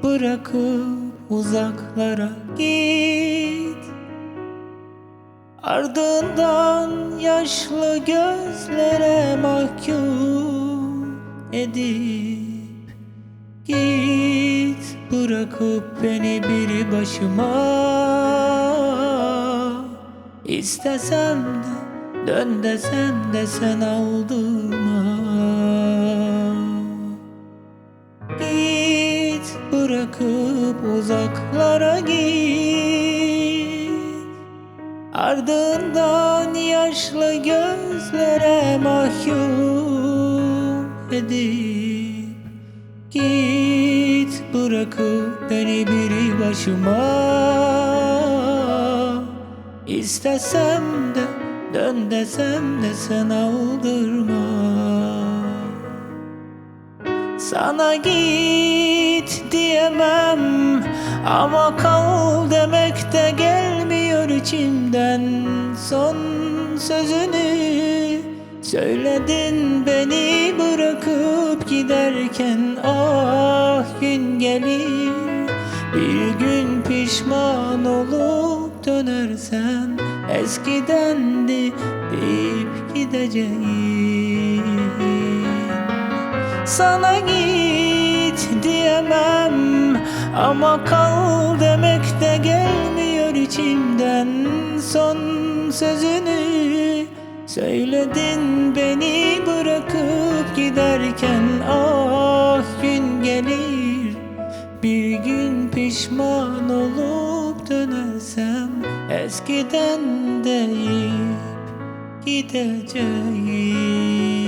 bırakıp uzaklara git. Ardından yaşlı gözlere mahkum edip git. Bırakıp beni bir başıma. İstesem de dön desem de sen aldırma. Git, bırakıp uzaklara git. Ardından yaşlı gözlere mahkum edip git. Bırakıp beni bir başıma. İstesem de dön desem de sen aldırma. Sana git diyemem ama kal demek de gelmiyor içimden. Son sözünü söyledin beni bırakıp giderken. Ah gün gelir bir gün pişman olup dönersen. Eskidendi deyip gideceğim. Sana git diyemem ama kal demek de gelmiyor içimden. Son sözünü söyledin beni bırakıp giderken. Ah gün gelir bir gün pişman olup dönersem. Eskiden deyip gideceğim.